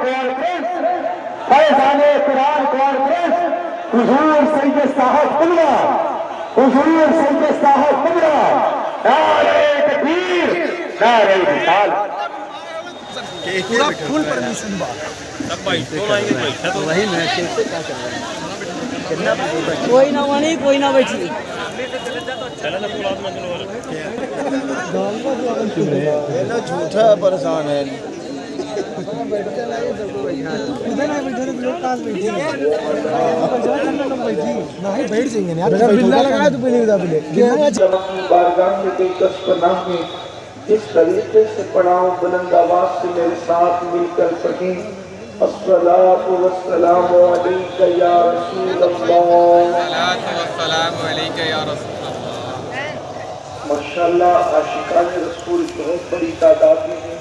Conference فیضان قرآن conference حضور سید صاحب قبلہ حضور سید صاحب قبلہ نعرہ تکبیر نعرہ رسالت پورا فل پرمیشن کوئی نہ وانی کوئی نہ بیٹھی جھوٹا پریشان ہے بارگاہ میں دلکش پناہ میں جس طریقے سے پڑھاؤں بلند آواز سے میرے ساتھ مل کر پڑھیں الصلاۃ والسلام علیک یا رسول اللہ ماشاءاللہ عاشقان رسول بہت بڑی تعداد میں ہیں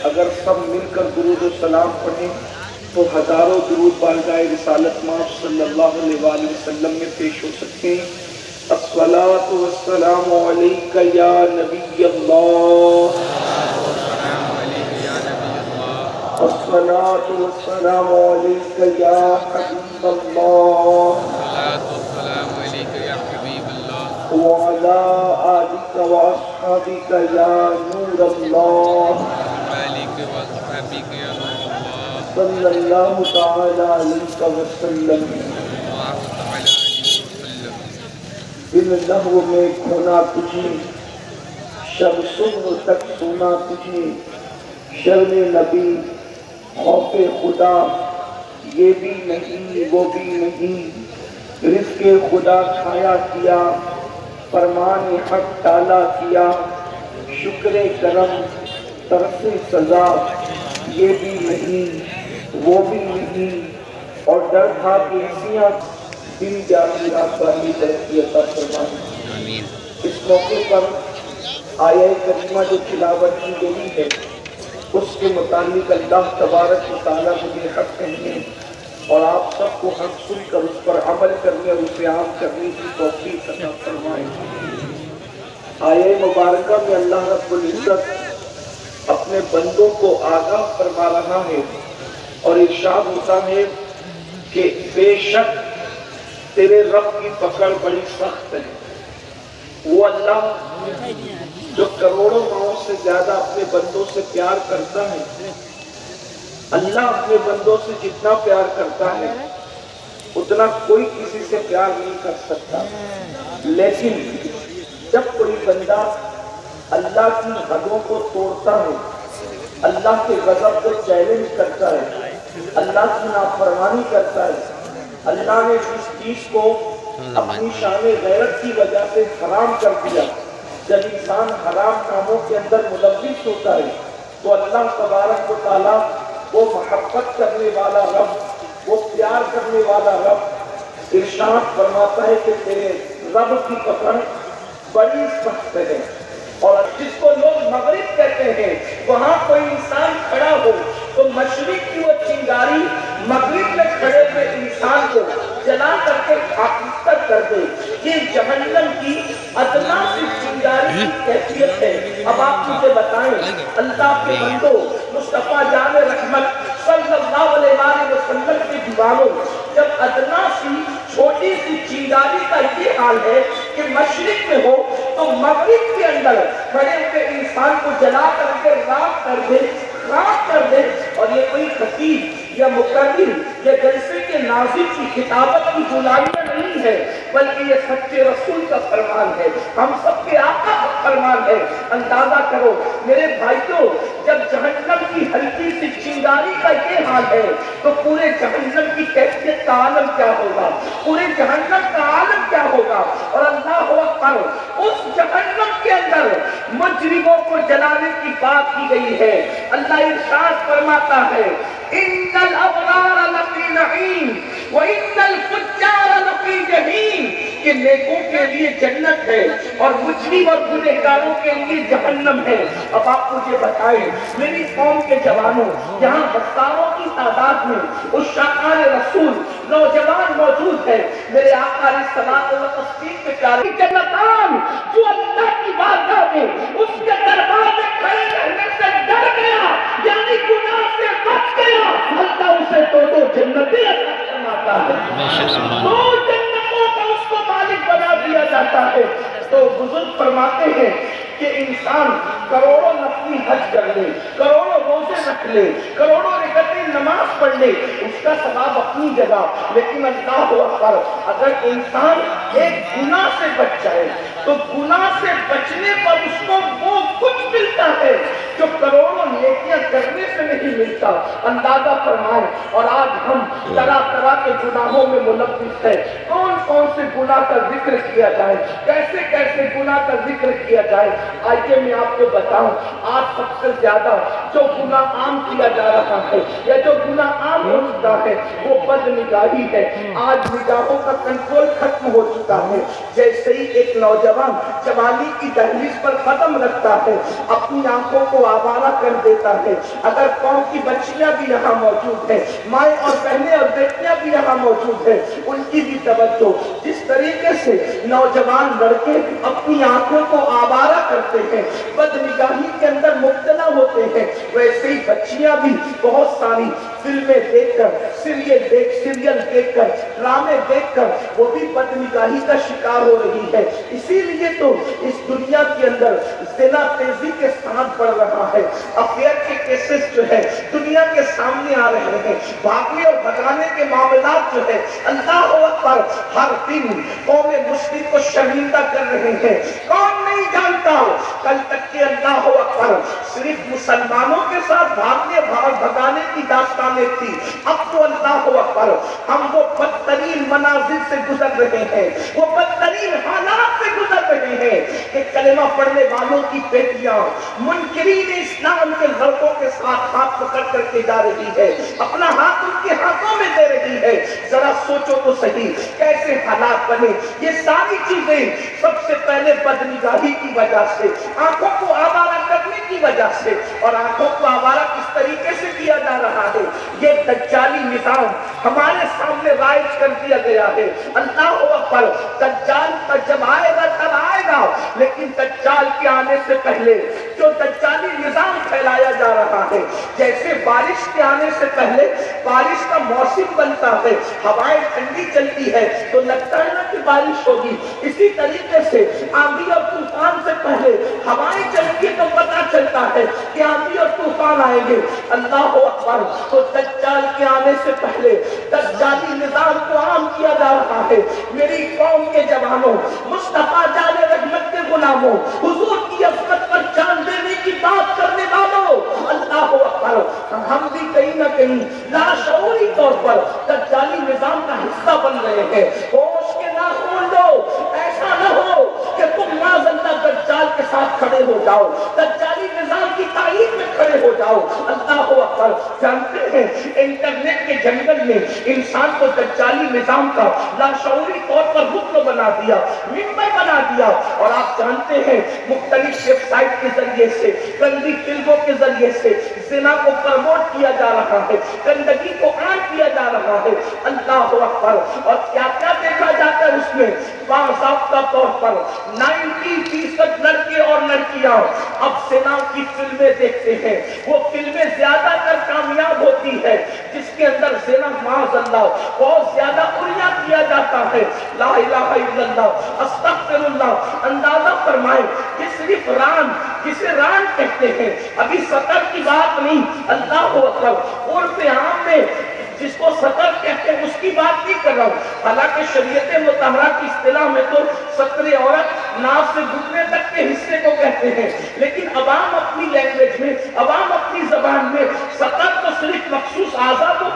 اگر سب مل کر درود و سلام پڑھیں تو ہزاروں درود بارگاہ رسالت مآب صلی اللہ علیہ وآلہ وسلم میں پیش ہو سکتے ہیں الصلاۃ والسلام علیک یا نبی اللہ الصلاۃ والسلام علیک یا حبیب اللہ وعلی آلک واصحابک یا نور اللہ صلی اللہ تعالی علیہ وسلم دل لہو میں کھونا تجھے شب صبح تک سونا تجھے شرم نبی خوف خدا یہ بھی نہیں وہ بھی نہیں رزق خدا کھایا کیا فرمان حق ٹالا کیا شکر کرم طرف سزا یہ بھی نہیں وہ بھی نہیں اور ڈر تھا کہ ہنسیاں دل جاتی آسانی ترقی عطا فرمائے اس موقع پر آیہ کریمہ جو تلاوت کی گئی ہے اس کے متعلق اللہ تبارک و تعالیٰ مجھے حق کہنے اور آپ سب کو حق سن کر اس پر عمل کرنے اور اسے عام کرنے کی توفیق عطا فرمائے آیہ مبارکہ میں اللہ رب العزت اپنے بندوں کو آگاہ فرما رہا ہے اور ارشاد ہوتا ہے کہ بے شک تیرے رب کی پکڑ بڑی سخت ہے وہ اللہ جو کروڑوں ماؤں سے زیادہ اپنے بندوں سے پیار کرتا ہے اللہ اپنے بندوں سے جتنا پیار کرتا ہے اتنا کوئی کسی سے پیار نہیں کر سکتا لیکن جب کوئی بندہ اللہ کی حدوں کو توڑتا ہے اللہ کے غضب کو چیلنج کرتا ہے اللہ کی نافرمانی کرتا ہے اللہ نے جس چیز کو اپنی شان غیرت کی وجہ سے حرام کر دیا جب انسان حرام کاموں کے اندر ملوث ہوتا ہے تو اللہ تبارک و تعالیٰ وہ محبت کرنے والا رب وہ پیار کرنے والا رب ارشاد فرماتا ہے کہ تیرے رب کی پکڑ بڑی سخت ہے اور جس کو لوگ مغرب کہتے ہیں وہاں کوئی انسان کھڑا ہو تو مشرق کی وہ چنگاری مغرب میں کھڑے ہوئے انسان کو جلا کر کے خاکستر کر دے یہ جہنم کی ادنا سی چنگاری کی کیفیت ہے اب آپ مجھے بتائیں اللہ کے بندوں مصطفیٰ جان رحمت صلی اللہ علیہ وسلم کے دیوانوں جب ادنا سی چھوٹی سی چنگاری کا یہ حال ہے کہ مشرق میں ہو تو مغرب کے اندر کھڑے ہوئے انسان کو جلا کر کے راکھ کر دے خراب کر دے اور یہ کوئی خطیب یا مقرر یا جلسے کے ناظر کی خطابت کی غلامیاں نہیں ہے بلکہ یہ سچے رسول کا فرمان ہے ہم سب کے آقا کا فرمان ہے اندازہ کرو میرے بھائیوں جب جہنم کی ہلکی سی چنگاری کا یہ حال ہے تو پورے جہنم کی کیفیت کا عالم کیا ہوگا پورے جہنم کا عالم کیا ہوگا اور اللہ اکبر اس جہنم کے اندر مجرموں کو جلانے کی بات کی گئی ہے اللہ ارشاد فرماتا ہے ان الابرار لفی نعیم وان الفجار لفی جحیم کہ نیکوں کے لیے جنت ہے اور مجرم اور گنہگاروں کے لیے جہنم ہے اب آپ مجھے بتائیں میری قوم کے جوانوں یہاں ہزاروں کی تعداد میں اس شاعر رسول نوجوان موجود ہے میرے آقا علیہ الصلوۃ والتسلیم کے پیارے جنتان جو اللہ کی بارگاہ میں اس کے دربار میں کھڑے رہنے سے ڈر گیا یعنی گناہ سے بچ گیا فرماتے ہیں کہ انسان کروڑوں نفلی حج کر لے، کروڑوں روزے رکھ لے، کروڑوں رکعتیں نماز پڑھ لے، اس کا ثواب اپنی جگہ، لیکن اللہ اکبر اگر انسان ایک گناہ سے بچ جائے تو گناہ سے بچنے پر اس کو وہ کچھ ملتا ہے جو کروڑوں نیکیاں کرنے سے نہیں ملتا۔ اندازہ فرمائیں، اور آج ہم طرح طرح کے گناہوں میں ملوث ہیں۔ کون کون سے گناہ کا ذکر کیا جائے، کیسے کیسے گناہ کا ذکر کیا جائے؟ آئیے میں آپ کو بتاؤں، آج سب سے زیادہ جو گناہ عام کیا جا رہا ہے یا جو گناہ عام ہو چکا ہے وہ بد نگاہی ہے۔ آج نگاہوں کا کنٹرول ختم ہو چکا ہے۔ جیسے ہی ایک نوجوان جوانی کی دہلیز پر قدم رکھتا ہے اپنی آنکھوں کو آوارہ کر دیتا ہے۔ اگر قوم کی بچیاں بھی یہاں موجود ہیں، مائیں اور بہنیں اور بیٹیاں بھی یہاں موجود ہیں، ان کی بھی توجہ، جس طریقے سے نوجوان لڑکے اپنی آنکھوں کو آوارہ کرتے ہیں، بد نگاہی کے اندر مبتلا ہوتے ہیں، ویسے ہی بچیاں بھی بہت ساری فلمیں دیکھ کر، سیریل دیکھ کر، ڈرامے دیکھ کر وہ بھی بد نگاہی کا شکار ہو رہی ہے۔ اسی لیے تو اس دنیا کے اندر زنا تیزی کے ساتھ بڑھ رہا ہے۔ افیئر کے کیسز جو ہے دنیا کے سامنے آ رہے ہیں، بھاگنے اور بھگانے کے معاملات جو ہے اللہ اکبر ہر دن قوم مسلم کو شرمندہ کر رہے ہیں۔ کون نہیں جانتا کل تک کہ اللہ اکبر صرف مسلمانوں کے ساتھ بھاگنے بھگانے کی داستانیں تھی، اب تو اللہ اکبر ہم وہ بدترین مناظر سے گزر رہے ہیں، وہ بدترین حالات سے گزر رہے ہیں کہ کلمہ پڑھنے والوں کی بیٹیاں منکرین اسلام کے لڑکوں کے ساتھ ہاتھ پکڑ کر کے جا رہی ہے، اپنا ہاتھ ان کے ہاتھوں میں دے رہی ہے۔ ذرا سوچو تو صحیح کیسے حالات بنے۔ یہ ساری چیزیں سب سے پہلے بد نگاہی کی وجہ سے، آنکھوں کو آوارہ کرنے کی وجہ سے، اور آنکھوں کو آوارہ کس طریقے سے کیا جا رہا ہے، یہ دجالی نظام ہمارے سامنے رائج کر دیا گیا ہے۔ اللہ اکبر دجال جب آئے گا تب آئے گا، لیکن دجال کے آنے سے پہلے جو دجالی نظام پھیلایا جا رہا ہے، جیسے بارش کے آنے سے پہلے بارش کا موسم بنتا ہے، ہوائیں ٹھنڈی چلتی ہے تو لگتا ہے نا کہ بارش ہوگی، اسی طریقے سے آندھی اور طوفان سے پہلے ہوائیں چلتی ہے تو پتہ چلتا ہے کہ آندھی اور طوفان آئیں گے۔ اللہ اکبر تو دجال کے آنے سے پہلے دجالی نظام کو عام کیا جا رہا ہے۔ میری قوم کے جوانوں، مصطفیٰ جان رحمت کے غلاموں، حضور کی عظمت پر جان دینے کی بات کرنے والوں، اللہ اکبر ہم بھی کہیں نہ کہیں لاشعوری طور پر دجالی نظام کا حصہ بن رہے ہیں۔ ہوش کے ناخن لو، ایسا نہ ہو کہ تم معاذ اللہ دجال کے ساتھ کھڑے ہو جاؤ، دجالی نظام کی تائید میں کھڑے ہو جاؤ۔ اللہ اکبر جانتے ہیں انٹرنیٹ کے جنگل میں انسان کو دجالی نظام کا لاشعوری طور پر رکن بنا دیا، ممبر بنا دیا، اور آپ جانتے ہیں مختلف ویب سائٹ کے ذریعے سے، گندی فلموں کے ذریعے سے زنا کو پروموٹ کیا جا رہا ہے، گندگی کو عام کیا جا رہا ہے۔ اللہ اکبر اور کیا کیا دیکھا جاتا ہے اس میں، باضابطہ طور پر 90% لڑکے اور لڑکیاں اب زنا کی فلمیں دیکھتے ہیں۔ وہ فلمیں زیادہ تر کامیاب ہوتی ہے جس کے اندر زنا معاذ اللہ بہت زیادہ اڑیا کیا جاتا ہے۔ لا الہ الا اللہ، استغفر اللہ۔ اندازہ فرمائیں کہ صرف ران، جسے ران کہتے ہیں، ابھی سطر کی بات نہیں، اللہ اکبر عرف عام میں جس کو سطر کہتے ہیں اس کی بات نہیں کر رہا ہوں، حالانکہ شریعت مطہرہ کی اصطلاح میں تو سطر عورت ناف سے گھٹنے تک کے حصے کو کہتے ہیں، لیکن عوام اپنی لینگویج میں، عوام اپنی زبان میں سطر تو صرف مخصوص اعضاء کو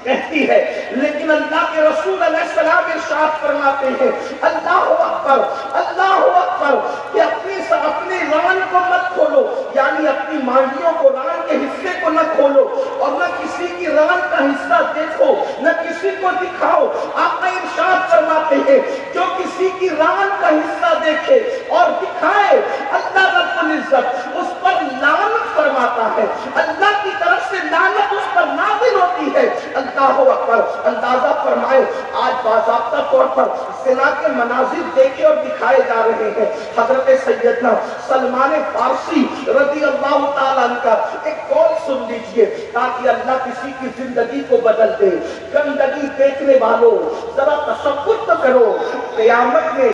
کہتی ہے، لیکن اللہ کے رسول علیہ السلام ارشاد فرماتے ہیں اللہ اکبر، اللہ اکبر کہ اپنی ران کو مت کھولو، یعنی اپنی مانڈیوں کو، ران کے حصے کو نہ کھولو، اور نہ کسی کی ران کا حصہ دیکھو، نہ کسی کو دکھاؤ۔ آقا ارشاد فرماتے ہیں جو کسی کی ران کا حصہ دیکھے اور دکھائے اللہ رب العزت اس پر لعنت فرماتا ہے، اللہ کی طرف سے لعنت اس پر نازل ہوتی ہے۔ اللہ اکبر اندازہ فرمائے آج باضابطہ طور پر زنا کے مناظر دیکھے اور دکھائے جا رہے ہیں۔ حضرت سیدنا سلمان فارسی رضی اللہ تعالیٰ عنہ کا ایک قول سن لیجئے تاکہ اللہ کسی کی زندگی کو بدل دے۔ گندگی دیکھنے والوں ذرا تصور تو کرو، قیامت میں